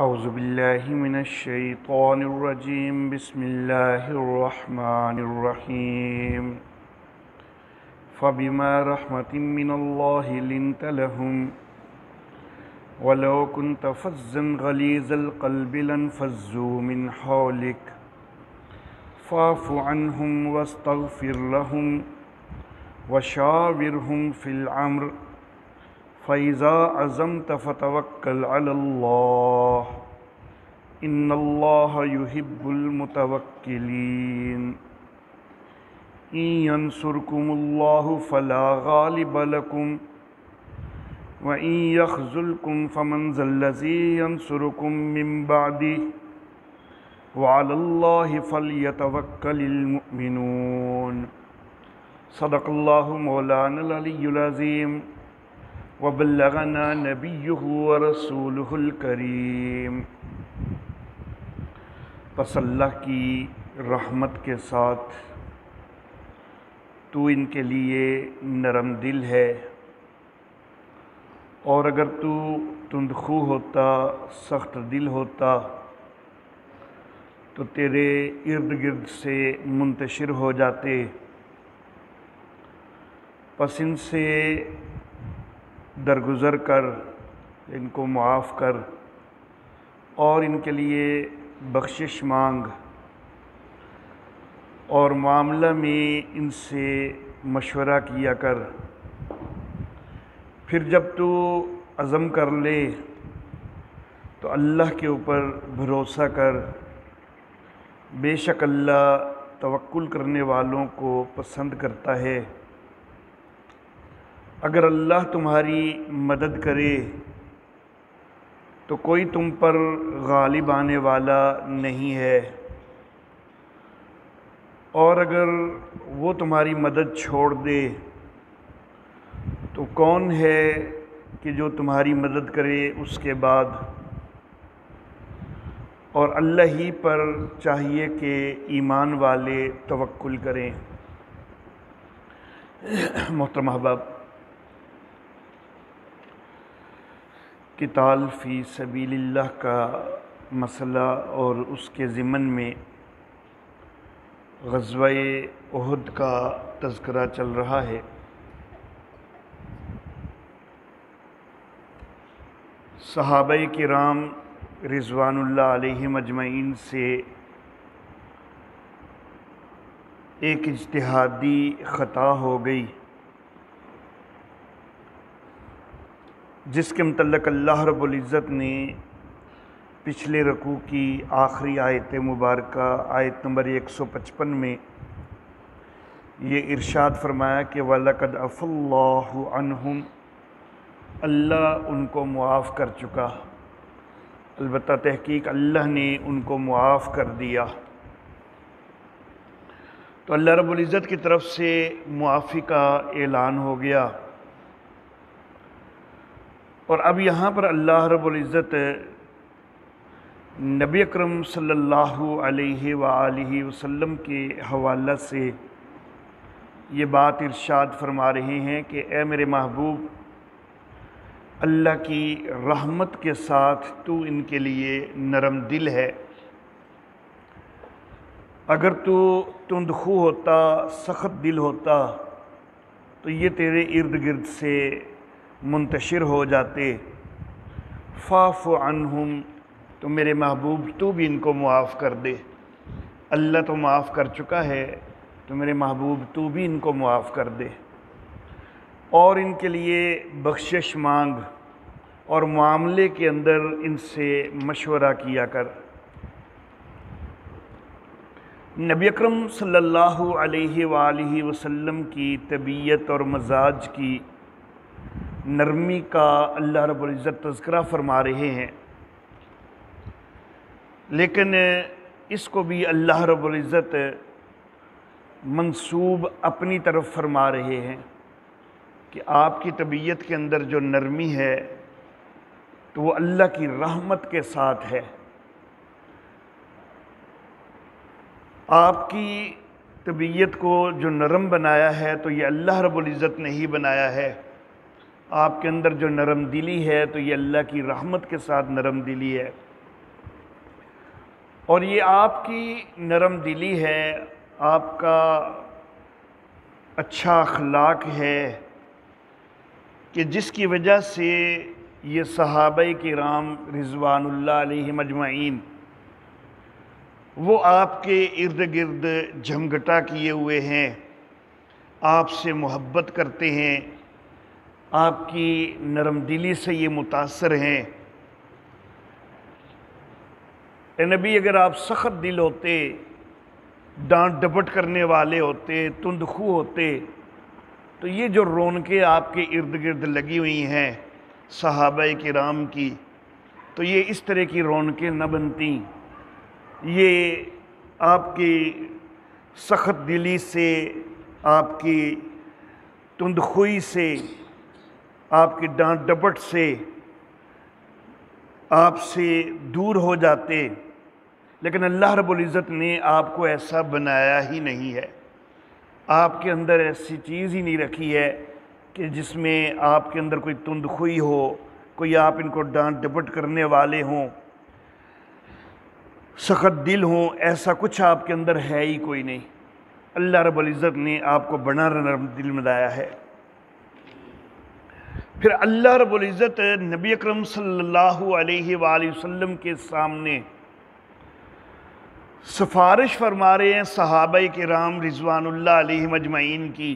اعوذ باللہ من الشیطان الرجیم بسم اللہ الرحمن الرحیم فبما رحمت من اللہ لنت لهم ولو كنت فظا غلیظ القلب لانفضوا من حولك فاعف عنهم واستغفر لهم وشاورهم في الامر فَإِذَا عَزَمْتَ فَتَوَكَّلْ عَلَى اللَّهِ إِنَّ اللَّهَ يُحِبُّ الْمُتَوَكِّلِينَ إِن يَنْصُرْكُمُ اللَّهُ فَلَا غَالِبَ لَكُمْ وَإِن يَخْذُلْكُمْ فَمَنْ ذَا الَّذِي يَنْصُرُكُم مِّن بَعْدِهِ وَعَلَى اللَّهِ فَلْيَتَوَكَّلِ الْمُؤْمِنُونَ صدق اللہ مولانا العلی العظیم وبلغنا نبیہ ورسولہ الکریم۔ پس اللہ کی رحمت کے ساتھ تو ان کے لیے نرم دل ہے، اور اگر تو تندخو ہوتا، سخت دل ہوتا تو تیرے ارد گرد سے منتشر ہو جاتے۔ پس ان سے درگزر کر، ان کو معاف کر، اور ان کے لیے بخشش مانگ، اور معاملہ میں ان سے مشورہ کیا کر۔ پھر جب تو عزم کر لے تو اللہ کے اوپر بھروسہ کر، بے شک اللہ توکل کرنے والوں کو پسند کرتا ہے۔ اگر اللہ تمہاری مدد کرے تو کوئی تم پر غالب آنے والا نہیں ہے، اور اگر وہ تمہاری مدد چھوڑ دے تو کون ہے کہ جو تمہاری مدد کرے اس کے بعد؟ اور اللہ ہی پر چاہیے کہ ایمان والے توکل کریں۔ محترم احباب، قتال فی سبیل اللہ کا مسئلہ اور اس کے ضمن میں غزوہ احد کا تذکرہ چل رہا ہے۔ صحابہ کرام رضوان اللہ علیہم اجمعین سے ایک اجتہادی خطا ہو گئی، جس کے متعلق اللہ رب العزت نے پچھلے رکوع کی آخری آیت مبارکہ آیت نمبر 155 میں یہ ارشاد فرمایا کہ وَلَقَدْ عَفَا اللَّهُ عَنْهُمْ، اللہ ان کو معاف کر چکا، البتہ تحقیق اللہ نے ان کو معاف کر دیا۔ تو اللہ رب العزت کی طرف سے معافی کا اعلان ہو گیا، اور اب یہاں پر اللہ رب العزت نبی اکرم صلی اللہ علیہ وآلہ وسلم کے حوالہ سے یہ بات ارشاد فرما رہے ہیں کہ اے میرے محبوب، اللہ کی رحمت کے ساتھ تو ان کے لیے نرم دل ہے۔ اگر تو تندخو ہوتا، سخت دل ہوتا تو یہ تیرے ارد گرد سے منتشر ہو جاتے۔ فاعف عنہم، تو میرے محبوب تو بھی ان کو معاف کر دے۔ اللہ تو معاف کر چکا ہے، تو میرے محبوب تو بھی ان کو معاف کر دے، اور ان کے لیے بخشش مانگ، اور معاملے کے اندر ان سے مشورہ کیا کر۔ نبی اکرم صلی اللہ علیہ وآلہ وسلم کی طبیعت اور مزاج کی نرمی کا اللہ رب العزت تذکرہ فرما رہے ہیں، لیکن اس کو بھی اللہ رب العزت منسوب اپنی طرف فرما رہے ہیں کہ آپ کی طبیعت کے اندر جو نرمی ہے تو وہ اللہ کی رحمت کے ساتھ ہے۔ آپ کی طبیعت کو جو نرم بنایا ہے تو یہ اللہ رب العزت نے ہی بنایا ہے۔ آپ کے اندر جو نرم دلی ہے تو یہ اللہ کی رحمت کے ساتھ نرم دلی ہے۔ اور یہ آپ کی نرم دلی ہے، آپ کا اچھا اخلاق ہے کہ جس کی وجہ سے یہ صحابہ کرام رضوان اللہ علیہم اجمعین وہ آپ کے ارد گرد جھمگٹا کیے ہوئے ہیں، آپ سے محبت کرتے ہیں، آپ کی نرم دلی سے یہ متاثر ہیں۔ اے نبی، اگر آپ سخت دل ہوتے، ڈانٹ ڈپٹ کرنے والے ہوتے، تند خو ہوتے، تو یہ جو رونقیں آپ کے ارد گرد لگی ہوئی ہیں صحابہ کرام کی، تو یہ اس طرح کی رونقیں نہ بنتیں۔ یہ آپ کی سخت دلی سے، آپ کی تند خوئی سے، آپ کی ڈانٹ ڈپٹ سے آپ سے دور ہو جاتے، لیکن اللہ رب العزت نے آپ کو ایسا بنایا ہی نہیں ہے۔ آپ کے اندر ایسی چیز ہی نہیں رکھی ہے کہ جس میں آپ کے اندر کوئی تند خوئی ہو، کوئی آپ ان کو ڈانٹ ڈپٹ کرنے والے ہوں، سخت دل ہوں، ایسا کچھ آپ کے اندر ہے ہی کوئی نہیں۔ اللہ رب العزت نے آپ کو بڑا نرم دل بنایا ہے۔ پھر اللہ رب العزت نبی اکرم صلی اللہ علیہ وآلہ وسلم کے سامنے سفارش فرما رہے ہیں صحابہ کرام رضوان اللہ علیہم اجمعین کی۔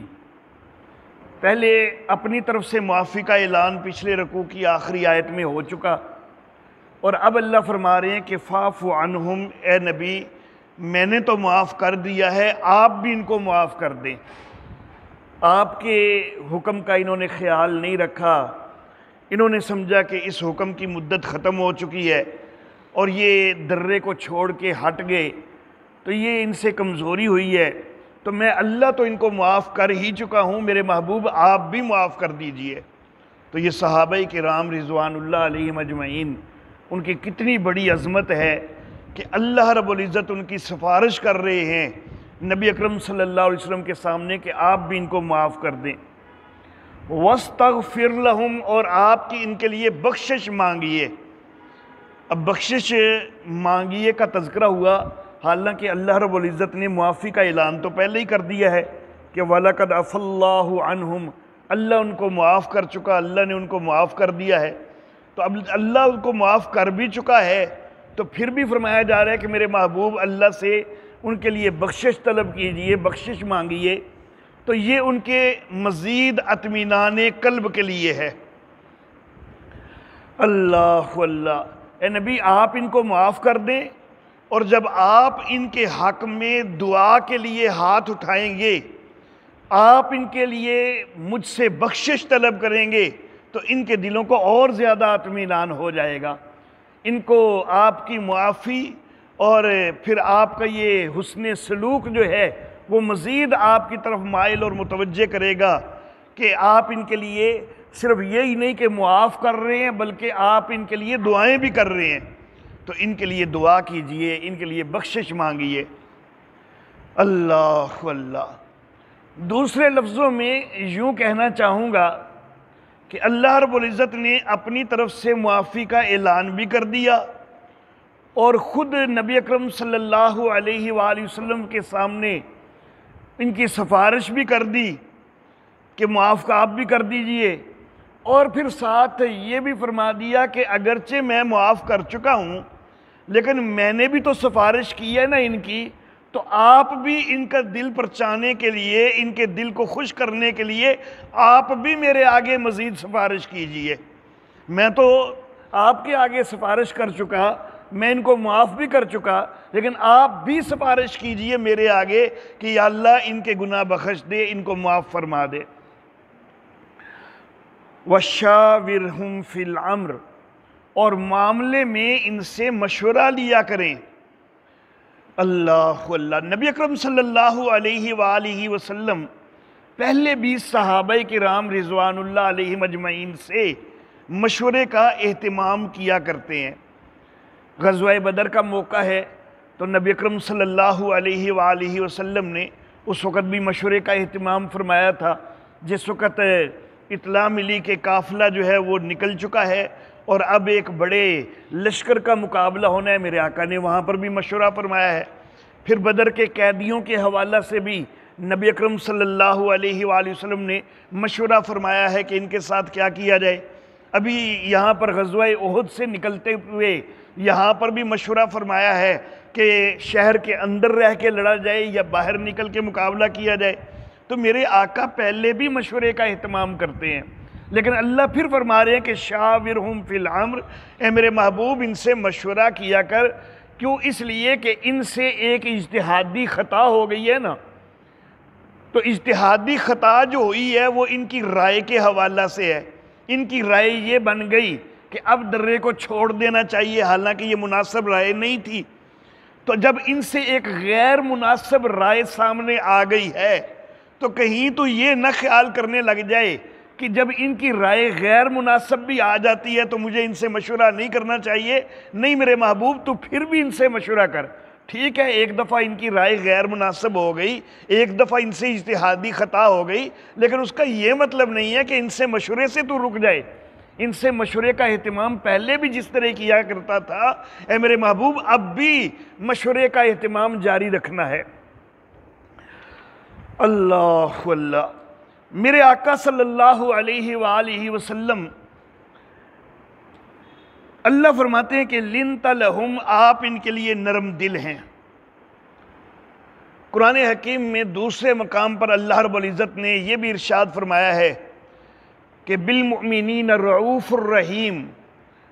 پہلے اپنی طرف سے معافی کا اعلان پچھلے رکوع کی آخری آیت میں ہو چکا، اور اب اللہ فرما رہے ہیں کہ فاعف عنہم، اے نبی میں نے تو معاف کر دیا ہے، آپ بھی ان کو معاف کر دیں۔ آپ کے حکم کا انہوں نے خیال نہیں رکھا، انہوں نے سمجھا کہ اس حکم کی مدت ختم ہو چکی ہے اور یہ درے کو چھوڑ کے ہٹ گئے، تو یہ ان سے کمزوری ہوئی ہے، تو میں اللہ تو ان کو معاف کر ہی چکا ہوں، میرے محبوب آپ بھی معاف کر دیجئے۔ تو یہ صحابہ کرام رضوان اللہ علیہم اجمعین، ان کی کتنی بڑی عظمت ہے کہ اللہ رب العزت ان کی سفارش کر رہے ہیں نبی اکرم صلی اللہ علیہ وسلم کے سامنے کہ آپ بھی ان کو معاف کر دیں۔ وَاسْتَغْفِرْ لَهُمْ، اور آپ کی ان کے لیے بخشش مانگیے۔ اب بخشش مانگیے کا تذکرہ ہوا، حالانکہ اللہ رب العزت نے معافی کا اعلان تو پہلے ہی کر دیا ہے کہ وَلَقَدْ عَفَا اللَّهُ عَنْهُمْ، اللہ ان کو معاف کر چکا، اللہ نے ان کو معاف کر دیا ہے۔ تو اب اللہ ان کو معاف کر بھی چکا ہے، تو پھر بھی فرمایا جا رہا ہے کہ میرے محبوب اللہ سے ان کے لیے بخشش طلب کیجئے، بخشش مانگیے۔ تو یہ ان کے مزید اطمینان قلب کے لیے ہے۔ اللہ اللہ، اے نبی آپ ان کو معاف کر دیں، اور جب آپ ان کے حق میں دعا کے لیے ہاتھ اٹھائیں گے، آپ ان کے لیے مجھ سے بخشش طلب کریں گے، تو ان کے دلوں کو اور زیادہ اطمینان ہو جائے گا، ان کو آپ کی معافی اور پھر آپ کا یہ حسن سلوک جو ہے وہ مزید آپ کی طرف مائل اور متوجہ کرے گا کہ آپ ان کے لیے صرف یہی نہیں کہ معاف کر رہے ہیں، بلکہ آپ ان کے لیے دعائیں بھی کر رہے ہیں۔ تو ان کے لیے دعا کیجئے، ان کے لیے بخشش مانگیے۔ اللہ اللہ۔ دوسرے لفظوں میں یوں کہنا چاہوں گا کہ اللہ رب العزت نے اپنی طرف سے معافی کا اعلان بھی کر دیا، اور خود نبی اکرم صلی اللہ علیہ وآلہ وسلم کے سامنے ان کی سفارش بھی کر دی کہ معاف کا آپ بھی کر دیجئے، اور پھر ساتھ یہ بھی فرما دیا کہ اگرچہ میں معاف کر چکا ہوں، لیکن میں نے بھی تو سفارش کی ہے نا ان کی، تو آپ بھی ان کا دل پرچانے کے لیے، ان کے دل کو خوش کرنے کے لیے آپ بھی میرے آگے مزید سفارش کیجئے۔ میں تو آپ کے آگے سفارش کر چکا، میں ان کو معاف بھی کر چکا، لیکن آپ بھی سفارش کیجئے میرے آگے کہ یا اللہ ان کے گناہ بخش دے، ان کو معاف فرما دے۔ وَشَاوِرْهُمْ فِي الْأَمْرِ، اور معاملے میں ان سے مشورہ لیا کریں۔ اللہ اللہ۔ نبی اکرم صلی اللہ علیہ وآلہ وسلم پہلے بھی صحابہ کرام رضوان اللہ علیہم اجمعین سے مشورے کا اہتمام کیا کرتے ہیں۔ غزوہ بدر کا موقع ہے تو نبی اکرم صلی اللہ علیہ وآلہ وسلم نے اس وقت بھی مشورے کا اہتمام فرمایا تھا۔ جس وقت اطلاع ملی کہ قافلہ جو ہے وہ نکل چکا ہے اور اب ایک بڑے لشکر کا مقابلہ ہونا ہے، میرے آقا نے وہاں پر بھی مشورہ فرمایا ہے۔ پھر بدر کے قیدیوں کے حوالہ سے بھی نبی اکرم صلی اللہ علیہ وآلہ وسلم نے مشورہ فرمایا ہے کہ ان کے ساتھ کیا کیا جائے۔ ابھی یہاں پر غزوہ احد سے نکلتے ہوئے یہاں پر بھی مشورہ فرمایا ہے کہ شہر کے اندر رہ کے لڑا جائے یا باہر نکل کے مقابلہ کیا جائے۔ تو میرے آقا پہلے بھی مشورے کا اہتمام کرتے ہیں، لیکن اللہ پھر فرما رہے ہیں کہ شاورہم فی الامر، اے میرے محبوب ان سے مشورہ کیا کر۔ کیوں؟ اس لیے کہ ان سے ایک اجتہادی خطا ہو گئی ہے نا، تو اجتہادی خطا جو ہوئی ہے وہ ان کی رائے کے حوالہ سے ہے۔ ان کی رائے یہ بن گئی کہ اب درے کو چھوڑ دینا چاہیے، حالانکہ یہ مناسب رائے نہیں تھی۔ تو جب ان سے ایک غیر مناسب رائے سامنے آ گئی ہے تو کہیں تو یہ نہ خیال کرنے لگ جائے کہ جب ان کی رائے غیر مناسب بھی آ جاتی ہے تو مجھے ان سے مشورہ نہیں کرنا چاہیے۔ نہیں میرے محبوب، تو پھر بھی ان سے مشورہ کر۔ ٹھیک ہے، ایک دفعہ ان کی رائے غیر مناسب ہو گئی، ایک دفعہ ان سے اجتہادی خطا ہو گئی، لیکن اس کا یہ مطلب نہیں ہے کہ ان سے مشورے سے تو رک جائے۔ ان سے مشورے کا اہتمام پہلے بھی جس طرح کیا کرتا تھا، اے میرے محبوب اب بھی مشورے کا اہتمام جاری رکھنا ہے۔ اللہ اللہ، میرے آقا صلی اللہ علیہ وآلہ وسلم اللہ فرماتے ہیں کہ لنت لہم، آپ ان کے لیے نرم دل ہیں۔ قرآن حکیم میں دوسرے مقام پر اللہ رب العزت نے یہ بھی ارشاد فرمایا ہے کہ بالمؤمنین رعوف الرحیم،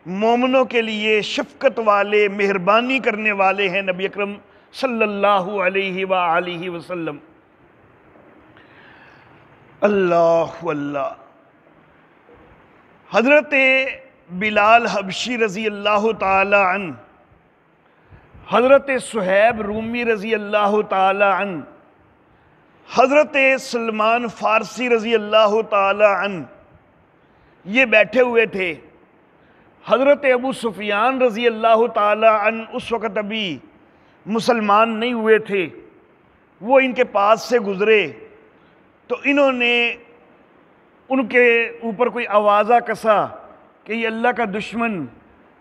مومنوں کے لیے شفقت والے، مہربانی کرنے والے ہیں نبی اکرم صلی اللہ علیہ وآلہ وسلم۔ اللہ اللہ، حضرت بلال حبشی رضی اللہ تعالی عنہ، حضرت صہیب رومی رضی اللہ تعالی عنہ، حضرت سلمان فارسی رضی اللہ تعالی عنہ یہ بیٹھے ہوئے تھے۔ حضرت ابو سفیان رضی اللہ تعالی عنہ اس وقت ابھی مسلمان نہیں ہوئے تھے، وہ ان کے پاس سے گزرے تو انہوں نے ان کے اوپر کوئی آوازہ کسا کہ یہ اللہ کا دشمن،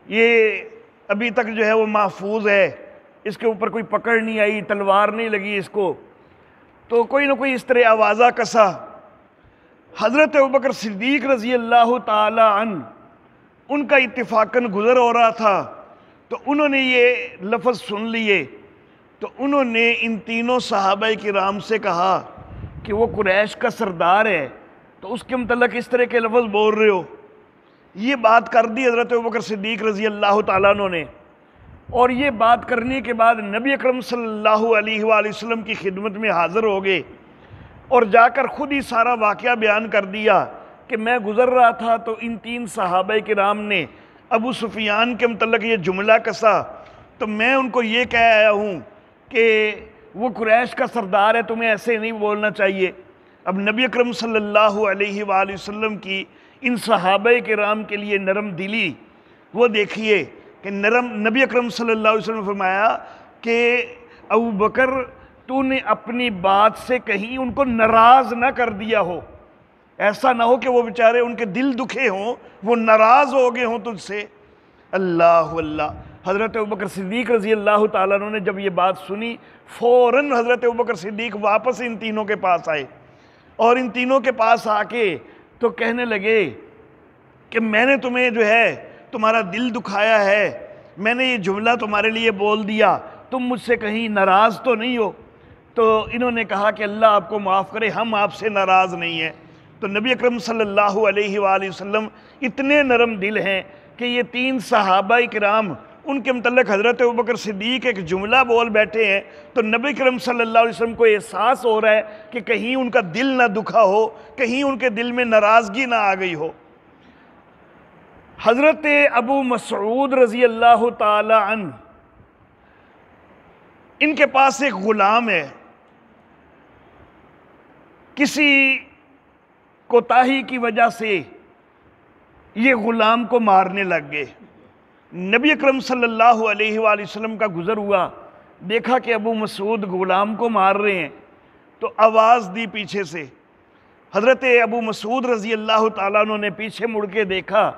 یہ ابھی تک جو ہے وہ محفوظ ہے، اس کے اوپر کوئی پکڑ نہیں آئی، تلوار نہیں لگی اس کو، تو کوئی نہ کوئی اس طرح آوازہ کسا۔ حضرت ابوبکر صدیق رضی اللہ تعالی عنہ ان کا اتفاقاً گزر ہو رہا تھا، تو انہوں نے یہ لفظ سن لیے، تو انہوں نے ان تینوں صحابہ کرام سے کہا کہ وہ قریش کا سردار ہے، تو اس کے متعلق اس طرح کے لفظ بول رہے ہو۔ یہ بات کر دی حضرت ابوبکر صدیق رضی اللہ تعالیٰ عنہ نے، اور یہ بات کرنے کے بعد نبی اکرم صلی اللہ علیہ وآلہ وسلم کی خدمت میں حاضر ہو گئے اور جا کر خود ہی سارا واقعہ بیان کر دیا کہ میں گزر رہا تھا تو ان تین صحابہ کرام نے ابو سفیان کے متعلق یہ جملہ کسا، تو میں ان کو یہ کہہ آیا ہوں کہ وہ قریش کا سردار ہے، تمہیں ایسے نہیں بولنا چاہیے۔ اب نبی اکرم صلی اللہ علیہ وآلہ وسلم کی ان صحابہ کرام کے لیے نرم دلی، وہ دیکھیے کہ نبی اکرم صلی اللہ علیہ وسلم نے فرمایا کہ ابو بکر تو نے اپنی بات سے کہیں ان کو ناراض نہ کر دیا ہو، ایسا نہ ہو کہ وہ بیچارے ان کے دل دکھے ہوں، وہ ناراض ہو گئے ہوں تجھ سے۔ اللہ اللہ، حضرت ابوبکر صدیق رضی اللہ تعالیٰ عنہ نے جب یہ بات سنی، فوراً حضرت ابوبکر صدیق واپس ان تینوں کے پاس آئے، اور ان تینوں کے پاس آ کے تو کہنے لگے کہ میں نے تمہیں جو ہے تمہارا دل دکھایا ہے، میں نے یہ جملہ تمہارے لیے بول دیا، تم مجھ سے کہیں ناراض تو نہیں ہو؟ تو انہوں نے کہا کہ اللہ آپ کو معاف کرے، ہم آپ سے ناراض نہیں ہیں۔ تو نبی اکرم صلی اللہ علیہ وآلہ وسلم اتنے نرم دل ہیں کہ یہ تین صحابہ کرام ان کے متعلق حضرت ابوبکر صدیق ایک جملہ بول بیٹھے ہیں تو نبی کرم صلی اللہ علیہ وسلم کو احساس ہو رہا ہے کہ کہیں ان کا دل نہ دکھا ہو، کہیں ان کے دل میں ناراضگی نہ آ گئی ہو۔ حضرت ابو مسعود رضی اللہ تعالی عنہ، ان کے پاس ایک غلام ہے، کسی کوتاہی کی وجہ سے یہ غلام کو مارنے لگ گئے۔ نبی اکرم صلی اللہ علیہ وآلہ وسلم کا گزر ہوا، دیکھا کہ ابو مسعود غلام کو مار رہے ہیں، تو آواز دی پیچھے سے۔ حضرت ابو مسعود رضی اللہ تعالیٰ عنہ نے پیچھے مڑ کے دیکھا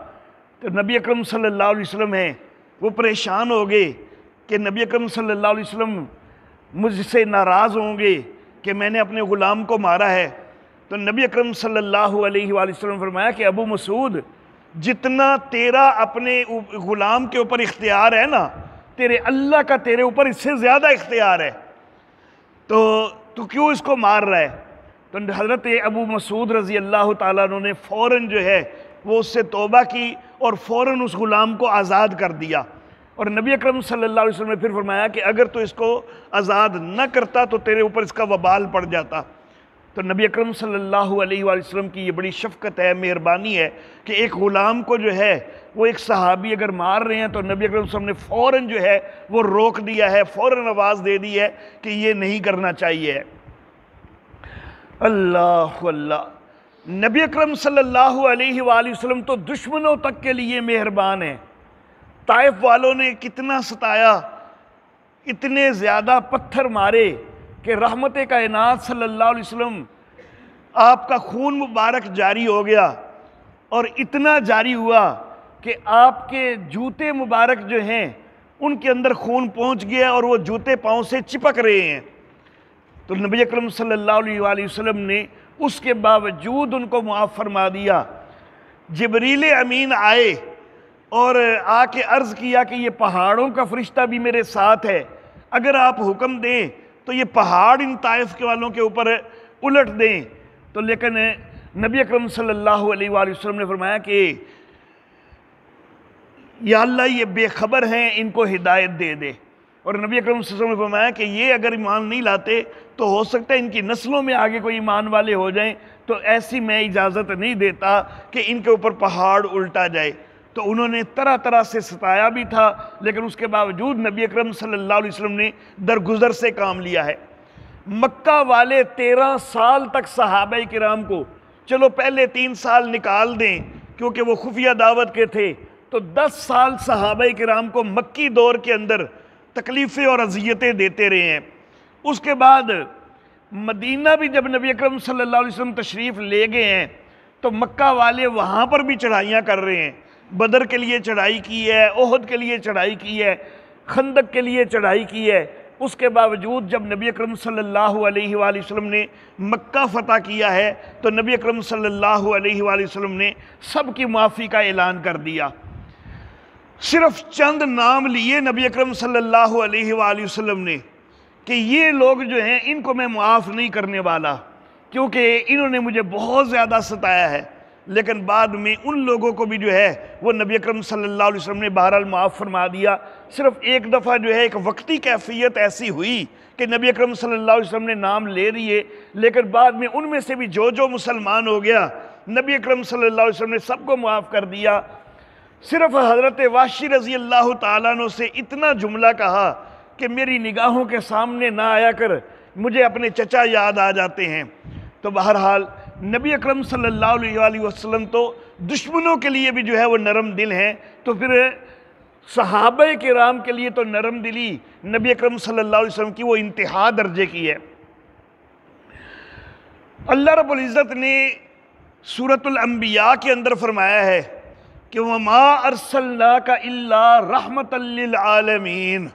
تو نبی اکرم صلی اللہ علیہ وسلم ہیں وہ پریشان ہو گئے کہ نبی اکرم صلی اللہ علیہ وسلم مجھ سے ناراض ہوں گے کہ میں نے اپنے غلام کو مارا ہے۔ تو نبی اکرم صلی اللہ علیہ وآلہ وسلم فرمایا کہ ابو مسعود، جتنا تیرا اپنے غلام کے اوپر اختیار ہے نا، تیرے اللہ کا تیرے اوپر اس سے زیادہ اختیار ہے، تو کیوں اس کو مار رہا ہے؟ تو حضرت ابو مسعود رضی اللہ تعالیٰ عنہ نے فوراً جو ہے وہ اس سے توبہ کی اور فوراً اس غلام کو آزاد کر دیا۔ اور نبی اکرم صلی اللہ علیہ وسلم نے پھر فرمایا کہ اگر تو اس کو آزاد نہ کرتا تو تیرے اوپر اس کا وبال پڑ جاتا۔ تو نبی اکرم صلی اللہ علیہ وآلہ وسلم کی یہ بڑی شفقت ہے، مہربانی ہے کہ ایک غلام کو جو ہے وہ ایک صحابی اگر مار رہے ہیں تو نبی اکرم صلی اللہ علیہ وسلم نے فوراً جو ہے وہ روک دیا ہے، فوراً آواز دے دی ہے کہ یہ نہیں کرنا چاہیے۔ اللہ اللہ، نبی اکرم صلی اللہ علیہ وآلہ وسلم تو دشمنوں تک کے لیے مہربان ہیں۔ طائف والوں نے کتنا ستایا، اتنے زیادہ پتھر مارے کہ رحمت کائنات صلی اللہ علیہ وسلم آپ کا خون مبارک جاری ہو گیا، اور اتنا جاری ہوا کہ آپ کے جوتے مبارک جو ہیں ان کے اندر خون پہنچ گیا اور وہ جوتے پاؤں سے چپک رہے ہیں۔ تو نبی اکرم صلی اللہ علیہ وآلہ وسلم نے اس کے باوجود ان کو معاف فرما دیا۔ جبریل امین آئے اور آ کے عرض کیا کہ یہ پہاڑوں کا فرشتہ بھی میرے ساتھ ہے، اگر آپ حکم دیں تو یہ پہاڑ ان طائف کے والوں کے اوپر الٹ دیں۔ تو لیکن نبی اکرم صلی اللہ علیہ وآلہ وسلم نے فرمایا کہ یا اللہ یہ بے خبر ہیں، ان کو ہدایت دے دے۔ اور نبی اکرم صلی اللہ علیہ وسلم نے فرمایا کہ یہ اگر ایمان نہیں لاتے تو ہو سکتا ہے ان کی نسلوں میں آگے کوئی ایمان والے ہو جائیں، تو ایسی میں اجازت نہیں دیتا کہ ان کے اوپر پہاڑ الٹا جائے۔ تو انہوں نے طرح طرح سے ستایا بھی تھا، لیکن اس کے باوجود نبی اکرم صلی اللہ علیہ وسلم نے درگزر سے کام لیا ہے۔ مکہ والے 13 سال تک صحابہ کرام کو، چلو پہلے 3 سال نکال دیں کیونکہ وہ خفیہ دعوت کے تھے، تو 10 سال صحابہ کرام کو مکی دور کے اندر تکلیفیں اور اذیتیں دیتے رہے ہیں۔ اس کے بعد مدینہ بھی جب نبی اکرم صلی اللہ علیہ وسلم تشریف لے گئے ہیں تو مکہ والے وہاں پر بھی چڑھائیاں کر رہے ہیں۔ بدر کے لیے چڑھائی کی ہے، احد کے لیے چڑھائی کی ہے، خندق کے لیے چڑھائی کی ہے۔ اس کے باوجود جب نبی اکرم صلی اللہ علیہ وآلہ وسلم نے مکہ فتح کیا ہے تو نبی اکرم صلی اللہ علیہ وآلہ وسلم نے سب کی معافی کا اعلان کر دیا۔ صرف چند نام لیے نبی اکرم صلی اللہ علیہ وآلہ وسلم نے کہ یہ لوگ جو ہیں ان کو میں معاف نہیں کرنے والا کیونکہ انہوں نے مجھے بہت زیادہ ستایا ہے، لیکن بعد میں ان لوگوں کو بھی جو ہے وہ نبی اکرم صلی اللہ علیہ وسلم نے بہرحال معاف فرما دیا۔ صرف ایک دفعہ جو ہے ایک وقتی کیفیت ایسی ہوئی کہ نبی اکرم صلی اللہ علیہ وسلم نے نام لے لیے، لیکن بعد میں ان میں سے بھی جو مسلمان ہو گیا نبی اکرم صلی اللہ علیہ وسلم نے سب کو معاف کر دیا۔ صرف حضرت وحشی رضی اللہ تعالیٰ عنہ سے اتنا جملہ کہا کہ میری نگاہوں کے سامنے نہ آیا کر، مجھے اپنے چچا یاد آ جاتے ہیں۔ تو بہرحال نبی اکرم صلی اللہ علیہ وآلہ وسلم تو دشمنوں کے لیے بھی جو ہے وہ نرم دل ہیں، تو پھر صحابہ کرام کے لیے تو نرم دلی نبی اکرم صلی اللہ علیہ وسلم کی وہ انتہا درجے کی ہے۔ اللہ رب العزت نے سورۃ الانبیاء کے اندر فرمایا ہے کہ وَمَا أَرْسَلْنَاكَ إِلَّا رَحْمَةً لِّلْعَالَمِينَ،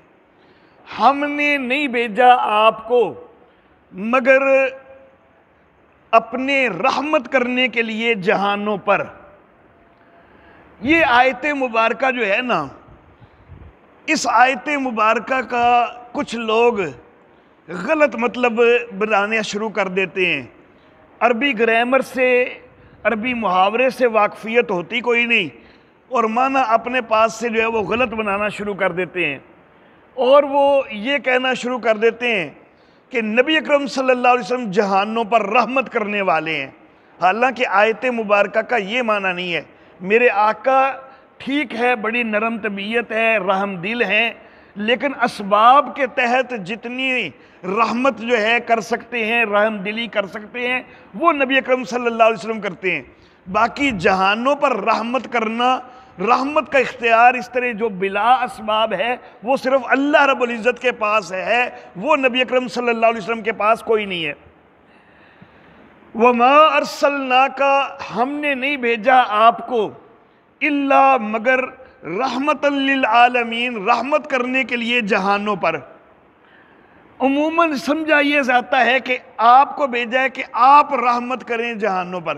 ہم نے نہیں بھیجا آپ کو مگر اپنے رحمت کرنے کے لیے جہانوں پر۔ یہ آیت مبارکہ جو ہے نا، اس آیت مبارکہ کا کچھ لوگ غلط مطلب بنانے شروع کر دیتے ہیں۔ عربی گرامر سے، عربی محاورے سے واقفیت ہوتی کوئی نہیں، اور معنی اپنے پاس سے جو ہے وہ غلط بنانا شروع کر دیتے ہیں، اور وہ یہ کہنا شروع کر دیتے ہیں کہ نبی اکرم صلی اللہ علیہ وسلم جہانوں پر رحمت کرنے والے ہیں، حالانکہ آیت مبارکہ کا یہ معنی نہیں ہے۔ میرے آقا ٹھیک ہے، بڑی نرم طبیعت ہے، رحم دل ہیں، لیکن اسباب کے تحت جتنی رحمت جو ہے کر سکتے ہیں، رحم دلی کر سکتے ہیں، وہ نبی اکرم صلی اللہ علیہ وسلم کرتے ہیں۔ باقی جہانوں پر رحمت کرنا، رحمت کا اختیار اس طرح جو بلا اسباب ہے وہ صرف اللہ رب العزت کے پاس ہے، وہ نبی اکرم صلی اللہ علیہ وسلم کے پاس کوئی نہیں ہے۔ وَمَا أَرْسَلْنَاكَ، ہم نے نہیں بھیجا آپ کو الا مگر رحمت للعالمین، رحمت کرنے کے لیے جہانوں پر۔ عموماً سمجھا یہ جاتا ہے کہ آپ کو بھیجا ہے کہ آپ رحمت کریں جہانوں پر،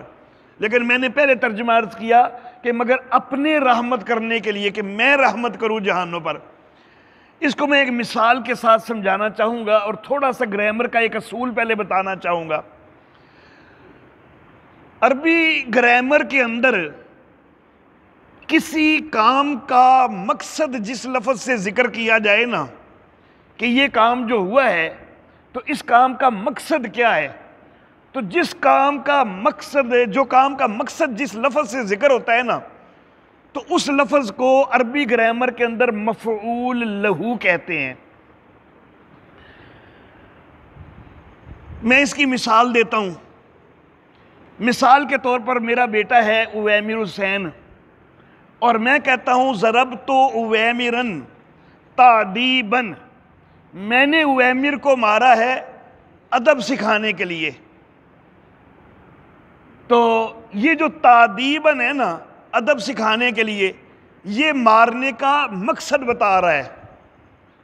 لیکن میں نے پہلے ترجمہ عرض کیا کہ مگر اپنے رحمت کرنے کے لیے، کہ میں رحمت کروں جہانوں پر۔ اس کو میں ایک مثال کے ساتھ سمجھانا چاہوں گا اور تھوڑا سا گرامر کا ایک اصول پہلے بتانا چاہوں گا۔ عربی گرامر کے اندر کسی کام کا مقصد جس لفظ سے ذکر کیا جائے نا کہ یہ کام جو ہوا ہے تو اس کام کا مقصد کیا ہے، تو جس کام کا مقصد، جو کام کا مقصد جس لفظ سے ذکر ہوتا ہے نا، تو اس لفظ کو عربی گرامر کے اندر مفعول لہو کہتے ہیں۔ میں اس کی مثال دیتا ہوں۔ مثال کے طور پر میرا بیٹا ہے اویمر حسین، اور میں کہتا ہوں ضربت اویمرن تعدیباً، میں نے اویمر کو مارا ہے ادب سکھانے کے لیے۔ تو یہ جو تعدیباً ہے نا، ادب سکھانے کے لیے، یہ مارنے کا مقصد بتا رہا ہے،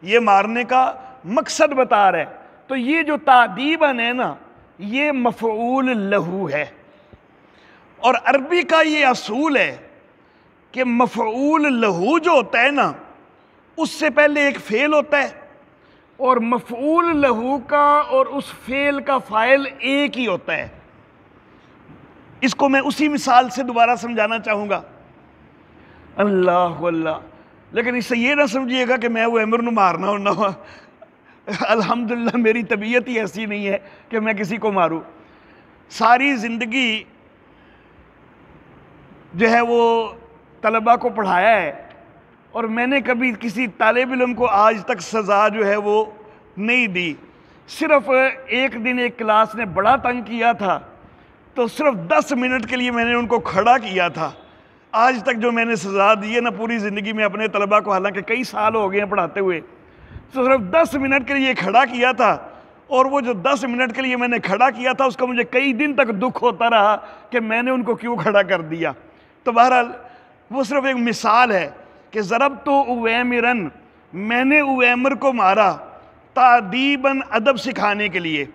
یہ مارنے کا مقصد بتا رہا ہے۔ تو یہ جو تعدیباً ہے نا، یہ مفعول لہو ہے۔ اور عربی کا یہ اصول ہے کہ مفعول لہو جو ہوتا ہے نا، اس سے پہلے ایک فعل ہوتا ہے، اور مفعول لہو کا اور اس فعل کا فاعل ایک ہی ہوتا ہے۔ اس کو میں اسی مثال سے دوبارہ سمجھانا چاہوں گا۔ اللہ اللہ، لیکن اس سے یہ نہ سمجھیے گا کہ میں وہ امر نو مارنا ہونا ہوا۔ الحمدللہ میری طبیعت ہی ایسی نہیں ہے کہ میں کسی کو ماروں۔ ساری زندگی جو ہے وہ طلباء کو پڑھایا ہے، اور میں نے کبھی کسی طالب علم کو آج تک سزا جو ہے وہ نہیں دی۔ صرف ایک دن ایک کلاس نے بڑا تنگ کیا تھا، تو صرف 10 منٹ کے لیے میں نے ان کو کھڑا کیا تھا۔ آج تک جو میں نے سزا دی ہے نا پوری زندگی میں اپنے طلباء کو، حالانکہ کئی سال ہو گئے ہیں پڑھاتے ہوئے، تو صرف 10 منٹ کے لیے کھڑا کیا تھا، اور وہ جو 10 منٹ کے لیے میں نے کھڑا کیا تھا اس کا مجھے کئی دن تک دکھ ہوتا رہا کہ میں نے ان کو کیوں کھڑا کر دیا۔ تو بہرحال وہ صرف ایک مثال ہے کہ ضربت اویمرن، میں نے اویمر کو مارا تعدیباً، ادب سکھانے کے لیے۔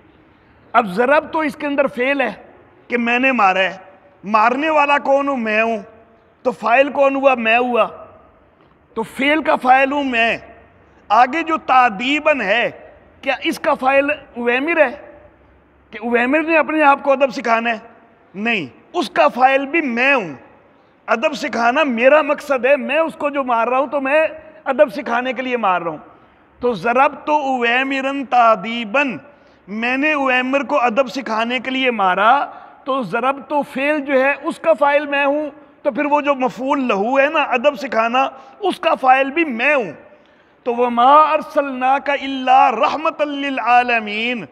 اب ضرب تو اس کے اندر فعل ہے کہ میں نے مارا ہے، مارنے والا کون ہوں؟ میں ہوں۔ تو فاعل کون ہوا؟ میں ہوا۔ تو فعل کا فاعل ہوں میں۔ آگے جو تعدیباً ہے، کیا اس کا فاعل اویمر ہے کہ اویمر نے اپنے آپ کو ادب سکھانا ہے؟ نہیں، اس کا فاعل بھی میں ہوں۔ ادب سکھانا میرا مقصد ہے، میں اس کو جو مار رہا ہوں تو میں ادب سکھانے کے لیے مار رہا ہوں۔ تو ضربت اویمرن تعدیباً، میں نے اویمر کو ادب سکھانے کے لیے مارا، تو ضربت فعل جو ہے اس کا فاعل میں ہوں، تو پھر وہ جو مفعول لہو ہے نا ادب سکھانا، اس کا فاعل بھی میں ہوں۔ تو وَمَا أَرْسَلْنَاكَ إِلَّا رَحْمَةً لِّلْعَالَمِينَ،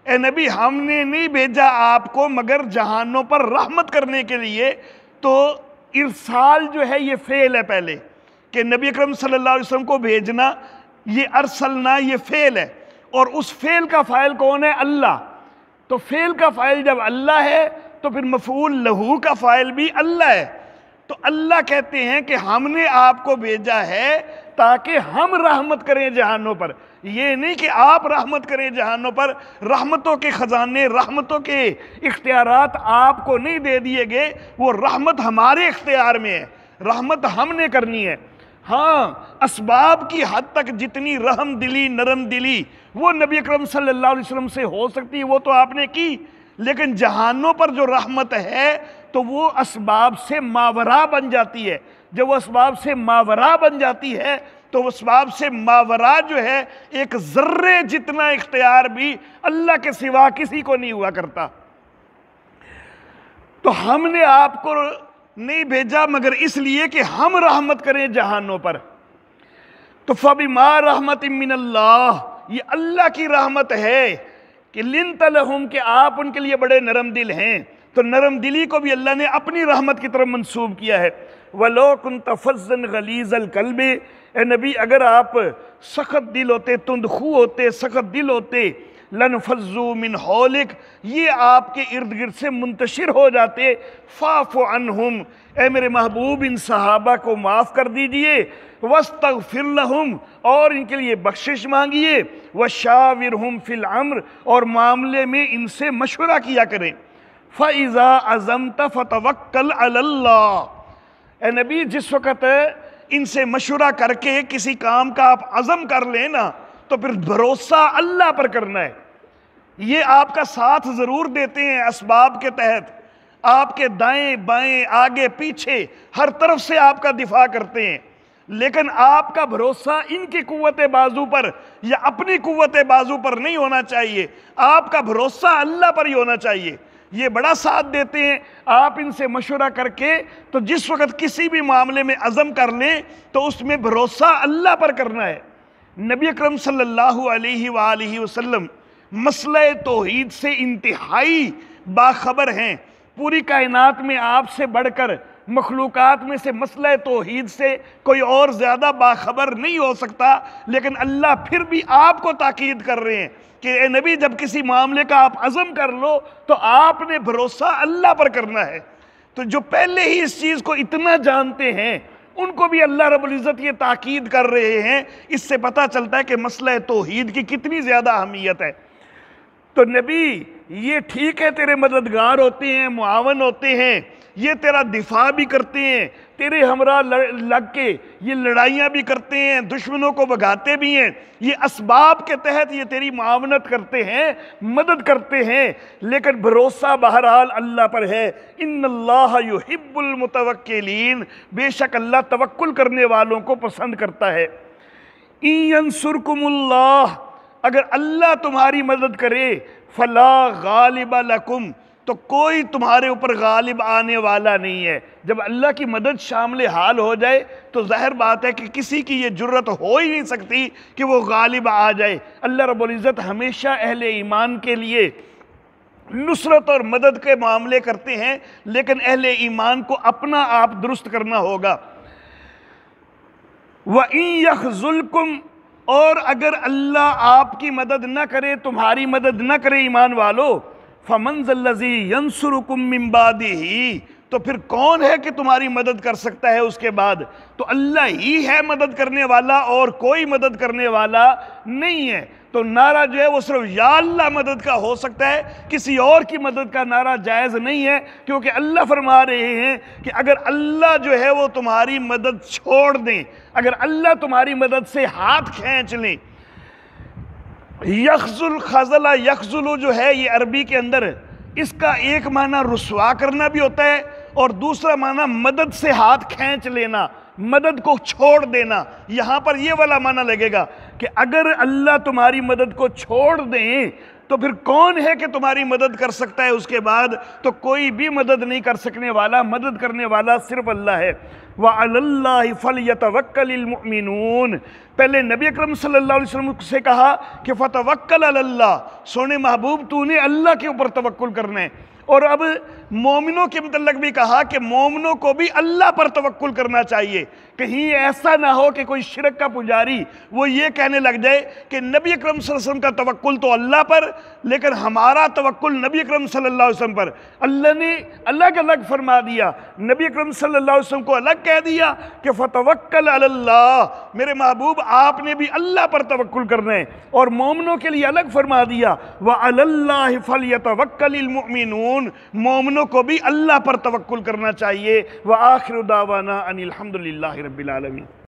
اے نبی ہم نے نہیں بھیجا آپ کو مگر جہانوں پر رحمت کرنے کے لیے۔ تو ارسال جو ہے یہ فعل ہے پہلے، کہ نبی اکرم صلی اللہ علیہ وسلم کو بھیجنا، یہ ارسلنا یہ فعل ہے، اور اس فعل کا فاعل کون ہے؟ اللہ۔ تو فعل کا فاعل جب اللہ ہے تو پھر مفعول لہو کا فاعل بھی اللہ ہے۔ تو اللہ کہتے ہیں کہ ہم نے آپ کو بھیجا ہے تاکہ ہم رحمت کریں جہانوں پر، یہ نہیں کہ آپ رحمت کریں جہانوں پر۔ رحمتوں کے خزانے، رحمتوں کے اختیارات آپ کو نہیں دے دیے گئے، وہ رحمت ہمارے اختیار میں ہے، رحمت ہم نے کرنی ہے۔ ہاں، اسباب کی حد تک جتنی رحم دلی، نرم دلی وہ نبی اکرم صلی اللہ علیہ وسلم سے ہو سکتی ہے وہ تو آپ نے کی، لیکن جہانوں پر جو رحمت ہے تو وہ اسباب سے ماورا بن جاتی ہے۔ جب وہ اسباب سے ماورا بن جاتی ہے تو وہ اسباب سے ماورا جو ہے ایک ذرے جتنا اختیار بھی اللہ کے سوا کسی کو نہیں ہوا کرتا۔ تو ہم نے آپ کو نہیں بھیجا مگر اس لیے کہ ہم رحمت کریں جہانوں پر۔ تو فَبِمَا رَحْمَةٍ مِّنَ اللَّهِ، یہ اللہ کی رحمت ہے کہ لِنْتَ لَهُمْ، کہ آپ ان کے لیے بڑے نرم دل ہیں۔ تو نرم دلی کو بھی اللہ نے اپنی رحمت کی طرف منسوب کیا ہے۔ وَلَوْ كُنْتَ فَظًّا غَلِيظَ الْقَلْبِ، اے نبی اگر آپ سخت دل ہوتے، تند خو ہوتے، سخت دل ہوتے، لنفضوا من حولک، یہ آپ کے ارد گرد سے منتشر ہو جاتے، فاعف عنہم، اے میرے محبوب ان صحابہ کو معاف کر دیجئے، واستغفر لہم، اور ان کے لیے بخشش مانگیے، وشاورہم فی الامر، اور معاملے میں ان سے مشورہ کیا کریں، فَإِذَا عَزَمْتَ فَتَوَكَّلْ عَلَى اللَّهِ، اے نبی جس وقت ان سے مشورہ کر کے کسی کام کا آپ عزم کر لیں نا تو پھر بھروسہ اللہ پر کرنا ہے۔ یہ آپ کا ساتھ ضرور دیتے ہیں اسباب کے تحت، آپ کے دائیں بائیں آگے پیچھے ہر طرف سے آپ کا دفاع کرتے ہیں، لیکن آپ کا بھروسہ ان کی قوت بازو پر یا اپنی قوت بازو پر نہیں ہونا چاہیے، آپ کا بھروسہ اللہ پر ہی ہونا چاہیے۔ یہ بڑا ساتھ دیتے ہیں آپ ان سے مشورہ کر کے، تو جس وقت کسی بھی معاملے میں عزم کر لیں تو اس میں بھروسہ اللہ پر کرنا ہے۔ نبی اکرم صلی اللہ علیہ وآلہ وسلم مسئلہ توحید سے انتہائی باخبر ہیں، پوری کائنات میں آپ سے بڑھ کر مخلوقات میں سے مسئلہ توحید سے کوئی اور زیادہ باخبر نہیں ہو سکتا، لیکن اللہ پھر بھی آپ کو تاکید کر رہے ہیں کہ اے نبی جب کسی معاملے کا آپ عزم کر لو تو آپ نے بھروسہ اللہ پر کرنا ہے۔ تو جو پہلے ہی اس چیز کو اتنا جانتے ہیں ان کو بھی اللہ رب العزت یہ تاکید کر رہے ہیں، اس سے پتہ چلتا ہے کہ مسئلہ توحید کی کتنی زیادہ اہمیت ہے۔ تو نبی یہ ٹھیک ہے تیرے مددگار ہوتے ہیں، معاون ہوتے ہیں، یہ تیرا دفاع بھی کرتے ہیں، تیرے ہمراہ لگ کے یہ لڑائیاں بھی کرتے ہیں، دشمنوں کو بھگاتے بھی ہیں، یہ اسباب کے تحت یہ تیری معاونت کرتے ہیں، مدد کرتے ہیں، لیکن بھروسہ بہرحال اللہ پر ہے۔ ان اللہ یحب المتوکلین، بے شک اللہ توکل کرنے والوں کو پسند کرتا ہے۔ ان ینصرکم اللہ، اگر اللہ تمہاری مدد کرے، فلا غالب لکم، تو کوئی تمہارے اوپر غالب آنے والا نہیں ہے۔ جب اللہ کی مدد شامل حال ہو جائے تو ظاہر بات ہے کہ کسی کی یہ جرت ہو ہی نہیں سکتی کہ وہ غالب آ جائے۔ اللہ رب العزت ہمیشہ اہل ایمان کے لیے نصرت اور مدد کے معاملے کرتے ہیں، لیکن اہل ایمان کو اپنا آپ درست کرنا ہوگا۔ وَإِن يَخْذُلْكُمْ، اور اگر اللہ آپ کی مدد نہ کرے، تمہاری مدد نہ کرے ایمان والو، فَمَنْ ذَا الَّذِي يَنْصُرُكُم مِّن بَعْدِهِ، تو پھر کون ہے کہ تمہاری مدد کر سکتا ہے اس کے بعد؟ تو اللہ ہی ہے مدد کرنے والا، اور کوئی مدد کرنے والا نہیں ہے۔ تو نعرہ جو ہے وہ صرف یا اللہ مدد کا ہو سکتا ہے، کسی اور کی مدد کا نعرہ جائز نہیں ہے، کیونکہ اللہ فرما رہے ہیں کہ اگر اللہ جو ہے وہ تمہاری مدد چھوڑ دیں، اگر اللہ تمہاری مدد سے ہاتھ کھینچ لیں۔ یخذل، خذل یخذل جو ہے یہ عربی کے اندر اس کا ایک معنی رسوا کرنا بھی ہوتا ہے، اور دوسرا معنی مدد سے ہاتھ کھینچ لینا، مدد کو چھوڑ دینا۔ یہاں پر یہ والا معنی لگے گا کہ اگر اللہ تمہاری مدد کو چھوڑ دیں تو پھر کون ہے کہ تمہاری مدد کر سکتا ہے اس کے بعد؟ تو کوئی بھی مدد نہیں کر سکنے والا، مدد کرنے والا صرف اللہ ہے۔ وَعَلَى اللَّهِ فَلْيَتَوَكَّلِ الْمُؤْمِنُونَ، پہلے نبی اکرم صلی اللہ علیہ وسلم سے کہا کہ فَتَوَكَّلْ عَلَى اللَّهِ، سونے محبوب تو نے اللہ کے اوپر توکل کرنا ہے، اور اب مومنوں کے متعلق بھی کہا کہ مومنوں کو بھی اللہ پر توکل کرنا چاہیے۔ کہیں ایسا نہ ہو کہ کوئی شرک کا پجاری وہ یہ کہنے لگ جائے کہ نبی اکرم صلی اللہ علیہ وسلم کا توکل تو اللہ پر، لیکن ہمارا توکل نبی اکرم صلی اللہ علیہ وسلم پر۔ اللہ نے الگ الگ فرما دیا، نبی اکرم صلی اللہ علیہ وسلم کو الگ کہہ دیا کہ فَتَوَكَّلْ عَلَى اللَّهِ، میرے محبوب آپ نے بھی اللہ پر توکل کرنا ہے، اور مومنوں کے لیے الگ فرما دیا وَعَلَى اللَّهِ فَلْيَتَوَكَّلِ الْمُؤْمِنُونَ، مومنوں کو بھی اللہ پر توکل کرنا چاہیے۔ وآخر دعوانا ان الحمد للہ رب العالمین۔